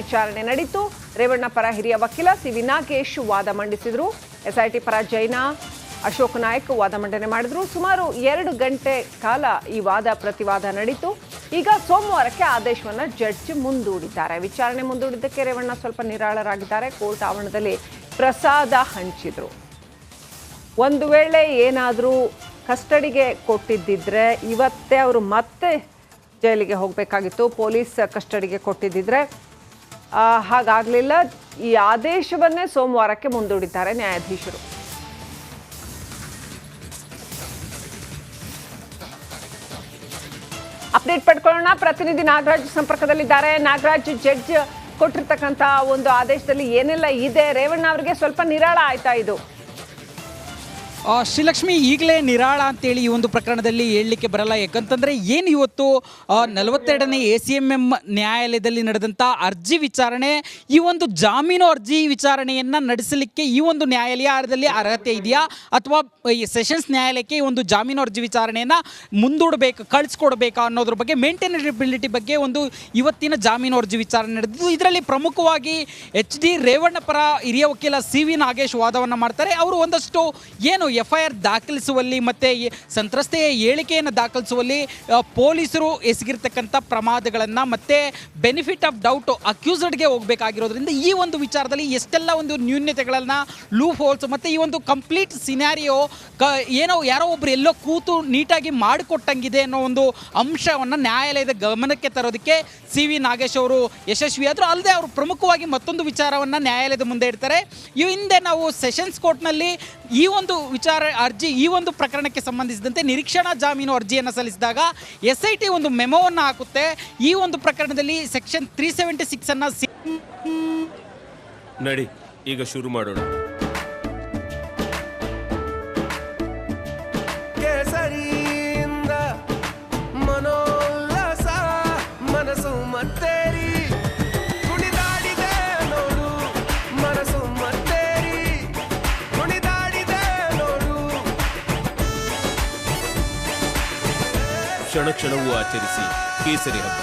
ವಿಚಾರಣೆ ನಡೆಯಿತು. ರೇವಣ್ಣ ಪರ ಹಿರಿಯ ವಕೀಲ ಸಿ.ವಿ. ನಾಗೇಶ್ ವಾದ ಮಂಡಿಸಿದರು. ಎಸ್ಐಟಿ ಪರ ಜೈನ ಅಶೋಕ್ ನಾಯ್ಕ್ ವಾದ ಮಂಡನೆ ಮಾಡಿದ್ರು. ಸುಮಾರು 2 ಗಂಟೆ ಕಾಲ ಈ ವಾದ ಪ್ರತಿವಾದ ನಡೆಯಿತು. ಈಗ ಸೋಮವಾರಕ್ಕೆ ಆದೇಶವನ್ನು ಜಡ್ಜ್ ಮುಂದೂಡಿದ್ದಾರೆ. ವಿಚಾರಣೆ ಮುಂದೂಡಿದ್ದಕ್ಕೆ ರೇವಣ್ಣ ಸ್ವಲ್ಪ ನಿರಾಳರಾಗಿದ್ದಾರೆ. ಕೋರ್ಟ್ ಆವರಣದಲ್ಲಿ ಪ್ರಸಾದ ಹಂಚಿದ್ರು. ಒಂದು ವೇಳೆ ಏನಾದರೂ ಕಸ್ಟಡಿಗೆ ಕೊಟ್ಟಿದ್ದಿದ್ರೆ ಇವತ್ತೇ ಅವರು ಮತ್ತೆ ಜೈಲಿಗೆ ಹೋಗಬೇಕಾಗಿತ್ತು. ಪೊಲೀಸ್ ಕಸ್ಟಡಿಗೆ ಕೊಟ್ಟಿದ್ದಿದ್ರೆ ಹಾಗಾಗಲಿಲ್ಲ. ಈ ಆದೇಶವನ್ನೇ ಸೋಮವಾರಕ್ಕೆ ಮುಂದೂಡಿದ್ದಾರೆ ನ್ಯಾಯಾಧೀಶರು. ಅಪ್ಡೇಟ್ ಪಡ್ಕೊಳ್ಳೋಣ. ಪ್ರತಿನಿಧಿ ನಾಗರಾಜ್ ಸಂಪರ್ಕದಲ್ಲಿದ್ದಾರೆ. ನಾಗರಾಜ್, ಜಡ್ಜ್ ಕೊಟ್ಟಿರ್ತಕ್ಕಂಥ ಒಂದು ಆದೇಶದಲ್ಲಿ ಏನೆಲ್ಲ ಇದೆ? ರೇವಣ್ಣ ಅವರಿಗೆ ಸ್ವಲ್ಪ ನಿರಾಳ ಆಯ್ತಾ ಇದು? ಶ್ರೀಲಕ್ಷ್ಮಿ, ಈಗಲೇ ನಿರಾಳ ಅಂತೇಳಿ ಈ ಒಂದು ಪ್ರಕರಣದಲ್ಲಿ ಹೇಳಲಿಕ್ಕೆ ಬರಲ್ಲ. ಯಾಕಂತಂದರೆ ಏನು ಇವತ್ತು 42ನೇ ACMM ನ್ಯಾಯಾಲಯದಲ್ಲಿ ನಡೆದಂಥ ಅರ್ಜಿ ವಿಚಾರಣೆ, ಈ ಒಂದು ಜಾಮೀನು ಅರ್ಜಿ ವಿಚಾರಣೆಯನ್ನು ನಡೆಸಲಿಕ್ಕೆ ಈ ಒಂದು ನ್ಯಾಯಾಲಯದಲ್ಲಿ ಅರ್ಹತೆ ಇದೆಯಾ ಅಥವಾ ಈ ಸೆಷನ್ಸ್ ನ್ಯಾಯಾಲಯಕ್ಕೆ ಈ ಒಂದು ಜಾಮೀನು ಅರ್ಜಿ ವಿಚಾರಣೆಯನ್ನು ಮುಂದೂಡಬೇಕು, ಕಳಿಸ್ಕೊಡ್ಬೇಕಾ ಅನ್ನೋದ್ರ ಬಗ್ಗೆ, ಮೇಂಟೈನಬಿಲಿಟಿ ಬಗ್ಗೆ ಒಂದು ಇವತ್ತಿನ ಜಾಮೀನು ಅರ್ಜಿ ವಿಚಾರಣೆ ನಡೆದಿದ್ದು. ಇದರಲ್ಲಿ ಪ್ರಮುಖವಾಗಿ HD ರೇವಣ್ಣ ಪರ ಹಿರಿಯ ವಕೀಲ ಸಿ.ವಿ. ನಾಗೇಶ್ ವಾದವನ್ನು ಮಾಡ್ತಾರೆ. ಅವರು ಒಂದಷ್ಟು ಏನು FIR ದಾಖಲಿಸುವಲ್ಲಿ ಮತ್ತು ಸಂತ್ರಸ್ತೆಯ ಹೇಳಿಕೆಯನ್ನು ದಾಖಲಿಸುವಲ್ಲಿ ಪೊಲೀಸರು ಎಸಗಿರ್ತಕ್ಕಂಥ ಪ್ರಮಾದಗಳನ್ನು ಮತ್ತು ಬೆನಿಫಿಟ್ ಆಫ್ ಡೌಟ್ ಅಕ್ಯೂಸ್ಡ್ಗೆ ಹೋಗಬೇಕಾಗಿರೋದ್ರಿಂದ ಈ ಒಂದು ವಿಚಾರದಲ್ಲಿ ಎಷ್ಟೆಲ್ಲ ಒಂದು ನ್ಯೂನ್ಯತೆಗಳನ್ನು, ಲೂಪ್ ಹೋಲ್ಸ್ ಮತ್ತು ಈ ಒಂದು ಕಂಪ್ಲೀಟ್ ಸಿನಾರಿಯೋ ಏನೋ ಯಾರೋ ಒಬ್ಬರು ಎಲ್ಲೋ ಕೂತು ನೀಟಾಗಿ ಮಾಡಿಕೊಟ್ಟಂಗಿದೆ ಅನ್ನೋ ಒಂದು ಅಂಶವನ್ನು ನ್ಯಾಯಾಲಯದ ಗಮನಕ್ಕೆ ತರೋದಕ್ಕೆ ಸಿ.ವಿ. ನಾಗೇಶ್ ಅವರು ಯಶಸ್ವಿಯಾದರು. ಅಲ್ಲದೆ ಅವರು ಪ್ರಮುಖವಾಗಿ ಮತ್ತೊಂದು ವಿಚಾರವನ್ನು ನ್ಯಾಯಾಲಯದ ಮುಂದೆ ಇಡ್ತಾರೆ. ಈ ಹಿಂದೆ ನಾವು ಸೆಷನ್ಸ್ ಕೋರ್ಟ್ನಲ್ಲಿ ಈ ಒಂದು ಅರ್ಜಿ, ಈ ಒಂದು ಪ್ರಕರಣಕ್ಕೆ ಸಂಬಂಧಿಸಿದಂತೆ ನಿರೀಕ್ಷಣಾ ಜಾಮೀನು ಅರ್ಜಿಯನ್ನು ಸಲ್ಲಿಸಿದಾಗ SIT ಒಂದು ಮೆಮೋವನ್ನು ಹಾಕುತ್ತೆ. ಈ ಒಂದು ಪ್ರಕರಣದಲ್ಲಿ ಸೆಕ್ಷನ್ 376 ಅನ್ನು ನಡಿ ಈಗ ಶುರು ಮಾಡೋಣ. ಕೇಸರಿಯಿಂದ ಮನೋಲ್ಲಾಸ ಮನಸ್ಸು ಮತ್ತೇರಿ ಕುಣಿದಾಡಿದೆ ನೋಡು, ಮನಸ್ಸು ಮತ್ತೇರಿ ಕುಣಿದಾಡಿದೆ ನೋಡು. ಕ್ಷಣ ಕ್ಷಣವೂ ಆಚರಿಸಿ ಕೇಸರಿ ಹಬ್ಬ.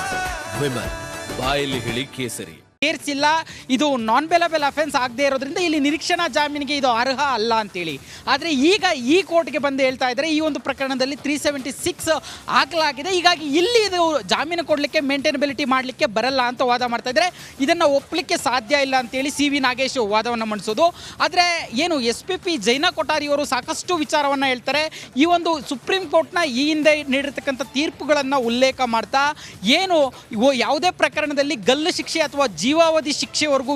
ವಿಮಲ್ ಬಾಯಲ್ಲಿ ಹೇಳಿ ಕೇಸರಿ. ಸೇರಿಸಿಲ್ಲ, ಇದು ನಾನ್ ಬೇಲಬಲ್ ಅಫೆನ್ಸ್ ಆಗದೆ ಇರೋದ್ರಿಂದ ಇಲ್ಲಿ ನಿರೀಕ್ಷಣಾ ಜಾಮೀನಿಗೆ ಇದು ಅರ್ಹ ಅಲ್ಲ ಅಂತೇಳಿ. ಆದರೆ ಈಗ ಈ ಕೋರ್ಟ್ಗೆ ಬಂದು ಹೇಳ್ತಾ ಇದ್ದಾರೆ ಈ ಒಂದು ಪ್ರಕರಣದಲ್ಲಿ 376 ಹಾಕಲಾಗಿದೆ, ಹೀಗಾಗಿ ಇಲ್ಲಿ ಇದು ಜಾಮೀನು ಕೊಡಲಿಕ್ಕೆ ಮೇಂಟೈನಬಿಲಿಟಿ ಮಾಡಲಿಕ್ಕೆ ಬರಲ್ಲ ಅಂತ ವಾದ ಮಾಡ್ತಾ ಇದ್ದಾರೆ. ಇದನ್ನು ಒಪ್ಪಲಿಕ್ಕೆ ಸಾಧ್ಯ ಇಲ್ಲ ಅಂತೇಳಿ ಸಿ.ವಿ. ನಾಗೇಶ್ ವಾದವನ್ನು ಮಂಡಿಸೋದು. ಆದರೆ ಏನು SPP ಜೈನ ಕೊಠಾರಿಯವರು ಸಾಕಷ್ಟು ವಿಚಾರವನ್ನು ಹೇಳ್ತಾರೆ. ಈ ಒಂದು ಸುಪ್ರೀಂ ಕೋರ್ಟ್ನ ಈ ಹಿಂದೆ ನೀಡಿರ್ತಕ್ಕಂಥ ತೀರ್ಪುಗಳನ್ನು ಉಲ್ಲೇಖ ಮಾಡ್ತಾ ಏನು ಯಾವುದೇ ಪ್ರಕರಣದಲ್ಲಿ ಗಲ್ಲು ಶಿಕ್ಷೆ ಅಥವಾ ಜೀವಾವಧಿ ಶಿಕ್ಷೆವರೆಗೂ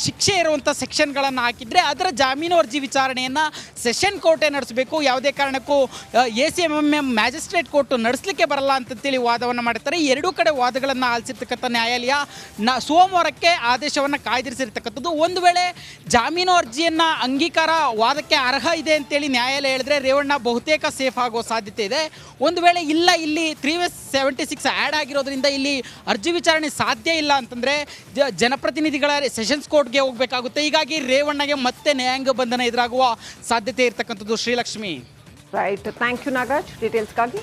ಶಿಕ್ಷೆ ಇರುವಂಥ ಸೆಕ್ಷನ್ಗಳನ್ನು ಹಾಕಿದರೆ ಅದರ ಜಾಮೀನು ಅರ್ಜಿ ವಿಚಾರಣೆಯನ್ನು ಸೆಷನ್ ಕೋರ್ಟೇ ನಡೆಸಬೇಕು, ಯಾವುದೇ ಕಾರಣಕ್ಕೂ ACMM ಮ್ಯಾಜಿಸ್ಟ್ರೇಟ್ ಕೋರ್ಟ್ ನಡೆಸಲಿಕ್ಕೆ ಬರಲ್ಲ ಅಂತೇಳಿ ವಾದವನ್ನು ಮಾಡ್ತಾರೆ. ಎರಡೂ ಕಡೆ ವಾದಗಳನ್ನು ಆಲಿಸಿರ್ತಕ್ಕಂಥ ನ್ಯಾಯಾಲಯ ಸೋಮವಾರಕ್ಕೆ ಆದೇಶವನ್ನು ಕಾಯ್ದಿರಿಸಿರ್ತಕ್ಕಂಥದ್ದು. ಒಂದು ವೇಳೆ ಜಾಮೀನು ಅರ್ಜಿಯನ್ನು ಅಂಗೀಕಾರ ವಾದಕ್ಕೆ ಅರ್ಹ ಇದೆ ಅಂತೇಳಿ ನ್ಯಾಯಾಲಯ ಹೇಳಿದ್ರೆ ರೇವಣ್ಣ ಬಹುತೇಕ ಸೇಫ್ ಆಗೋ ಸಾಧ್ಯತೆ ಇದೆ. ಒಂದು ವೇಳೆ ಇಲ್ಲ, ಇಲ್ಲಿ 376 ಆ್ಯಡ್ ಆಗಿರೋದ್ರಿಂದ ಇಲ್ಲಿ ಅರ್ಜಿ ವಿಚಾರಣೆ ಸಾಧ್ಯ ಇಲ್ಲ ಅಂತಂದರೆ ಜನಪ್ರತಿನಿಧಿಗಳ ಸೆಷನ್ಸ್ ಕೋರ್ಟ್ಗೆ ಹೋಗಬೇಕಾಗುತ್ತೆ. ಹೀಗಾಗಿ ರೇವಣ್ಣಗೆ ಮತ್ತೆ ನ್ಯಾಯಾಂಗ ಬಂಧನ ಎದುರಾಗುವ ಸಾಧ್ಯತೆ ಇರತಕ್ಕಂಥದ್ದು. Srilakshmi. Right, thank you Nagaraj ಡೀಟೇಲ್ಸ್ಗಾಗಿ.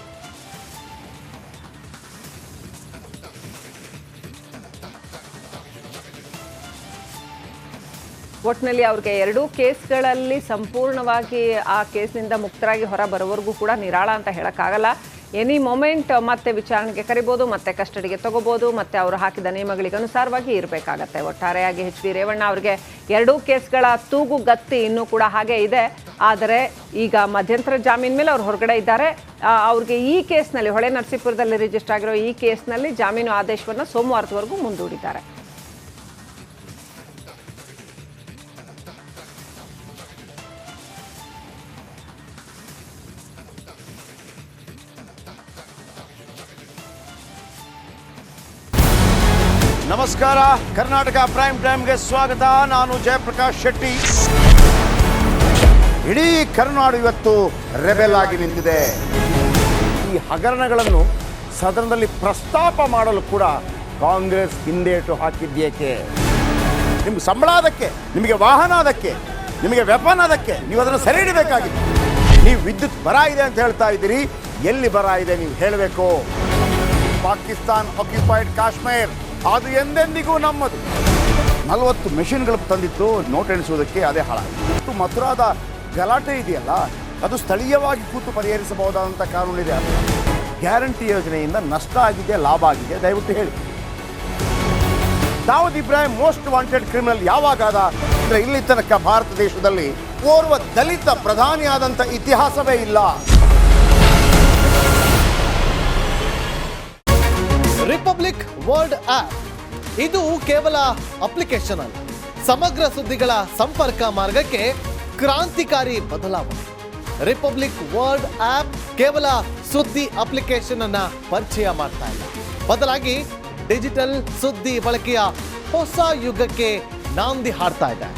ಒಟ್ಟಿನಲ್ಲಿ ಅವ್ರಿಗೆ 2 ಕೇಸ್ಗಳಲ್ಲಿ ಸಂಪೂರ್ಣವಾಗಿ ಆ ಕೇಸ್ನಿಂದ ಮುಕ್ತರಾಗಿ ಹೊರ ಬರೋವರೆಗೂ ಕೂಡ ನಿರಾಳ ಅಂತ ಹೇಳೋಕ್ಕಾಗಲ್ಲ. ಎನಿ ಮೊಮೆಂಟ್ ಮತ್ತೆ ವಿಚಾರಣೆಗೆ ಕರಿಬೋದು, ಮತ್ತೆ ಕಸ್ಟಡಿಗೆ ತಗೋಬೋದು, ಮತ್ತೆ ಅವರು ಹಾಕಿದ ನಿಯಮಗಳಿಗೆ ಅನುಸಾರವಾಗಿ ಇರಬೇಕಾಗತ್ತೆ. ಒಟ್ಟಾರೆಯಾಗಿ HD ರೇವಣ್ಣ ಅವರಿಗೆ 2 ಕೇಸ್ಗಳ ತೂಗು ಗತ್ತಿ ಇನ್ನೂ ಕೂಡ ಹಾಗೆ ಇದೆ. ಆದರೆ ಈಗ ಮಧ್ಯಂತರ ಜಾಮೀನು ಮೇಲೆ ಅವ್ರು ಹೊರಗಡೆ ಇದ್ದಾರೆ. ಅವ್ರಿಗೆ ಈ ಕೇಸ್ನಲ್ಲಿ ಹೊಳೆ ನರಸೀಪುರದಲ್ಲಿ ರಿಜಿಸ್ಟರ್ ಆಗಿರೋ ಈ ಕೇಸ್ನಲ್ಲಿ ಜಾಮೀನು ಆದೇಶವನ್ನು ಸೋಮವಾರದವರೆಗೂ ಮುಂದೂಡಿದ್ದಾರೆ. ನಮಸ್ಕಾರ, ಕರ್ನಾಟಕ ಪ್ರೈಮ್ ಟೈಮ್ಗೆ ಸ್ವಾಗತ. ನಾನು ಜಯಪ್ರಕಾಶ್ ಶೆಟ್ಟಿ. ಇಡೀ ಕರ್ನಾಡು ಇವತ್ತು ರೆಬೆಲ್ ಆಗಿ ನಿಂತಿದೆ. ಈ ಹಗರಣಗಳನ್ನು ಸದನದಲ್ಲಿ ಪ್ರಸ್ತಾಪ ಮಾಡಲು ಕೂಡ ಕಾಂಗ್ರೆಸ್ ಹಿಂದೇಟು ಹಾಕಿದ್ದೇಕೆ? ನಿಮ್ಗೆ ಸಂಬಳ ಅದಕ್ಕೆ, ನಿಮಗೆ ವಾಹನ ಅದಕ್ಕೆ, ನಿಮಗೆ ವೆಪನ್ ಅದಕ್ಕೆ, ನೀವು ಅದನ್ನು ಸೆರೆ ಹಿಡಿಬೇಕಾಗಿತ್ತು. ನೀವು ವಿದ್ಯುತ್ ಬರ ಇದೆ ಅಂತ ಹೇಳ್ತಾ ಇದ್ದೀರಿ, ಎಲ್ಲಿ ಬರ ಇದೆ ನೀವು ಹೇಳಬೇಕು. ಪಾಕಿಸ್ತಾನ್ ಆಕ್ಯುಪೈಡ್ ಕಾಶ್ಮೀರ್ ಅದು ಎಂದೆಂದಿಗೂ ನಮ್ಮದು. 40 ಮೆಷಿನ್ಗಳು ತಂದಿತ್ತು ನೋಟ್ ಎಣಿಸುವುದಕ್ಕೆ, ಅದೇ ಹಾಳಾಯಿತು. ಮಥುರಾದ ಗಲಾಟೆ ಇದೆಯಲ್ಲ, ಅದು ಸ್ಥಳೀಯವಾಗಿ ಕೂತು ಪರಿಹರಿಸಬಹುದಾದಂಥ ಕಾನೂನಿದೆ. ಗ್ಯಾರಂಟಿ ಯೋಜನೆಯಿಂದ ನಷ್ಟ ಆಗಿದೆ, ಲಾಭ ಆಗಿದೆ, ದಯವಿಟ್ಟು ಹೇಳಿ. Dawood Ibrahim most wanted criminal ಯಾವಾಗಾದ ಅಂದರೆ ಇಲ್ಲಿ ತನಕ ಭಾರತ ದೇಶದಲ್ಲಿ ಓರ್ವ ದಲಿತ ಪ್ರಧಾನಿಯಾದಂಥ ಇತಿಹಾಸವೇ ಇಲ್ಲ. ರಿಪಬ್ಲಿಕ್ ವರ್ಲ್ಡ್ ಆಪ್ ಇದು ಕೇವಲ ಅಪ್ಲಿಕೇಶನ್ ಅಲ್ಲ, ಸಮಗ್ರ ಸುದ್ದಿಗಳ ಸಂಪರ್ಕ ಮಾರ್ಗಕ್ಕೆ ಕ್ರಾಂತಿಕಾರಿ ಬದಲಾವಣೆ. ರಿಪಬ್ಲಿಕ್ ವರ್ಲ್ಡ್ ಆಪ್ ಕೇವಲ ಸುದ್ದಿ ಅಪ್ಲಿಕೇಶನ್ ಅನ್ನ ಪರಿಚಯ ಮಾಡ್ತಾ ಇಲ್ಲ, ಬದಲಾಗಿ ಡಿಜಿಟಲ್ ಸುದ್ದಿ ಬಳಕೆಯ ಹೊಸ ಯುಗಕ್ಕೆ ನಾಂದಿ ಹಾಡ್ತಾ ಇದೆ.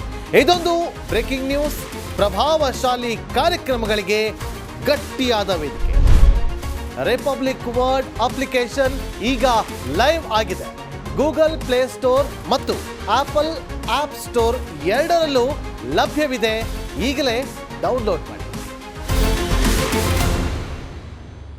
ಇದೊಂದು ಬ್ರೇಕಿಂಗ್ ನ್ಯೂಸ್, ಪ್ರಭಾವಶಾಲಿ ಕಾರ್ಯಕ್ರಮಗಳಿಗೆ ಗಟ್ಟಿಯಾದ ವೇದಿಕೆ. ರಿಪಬ್ಲಿಕ್ ವರ್ಲ್ಡ್ ಅಪ್ಲಿಕೇಶನ್ ಈಗ ಲೈವ್ ಆಗಿದೆ. ಗೂಗಲ್ ಪ್ಲೇಸ್ಟೋರ್ ಮತ್ತು ಆಪಲ್ ಆಪ್ ಸ್ಟೋರ್ ಎರಡರಲ್ಲೂ ಲಭ್ಯವಿದೆ. ಈಗಲೇ ಡೌನ್ಲೋಡ್ ಮಾಡಿ.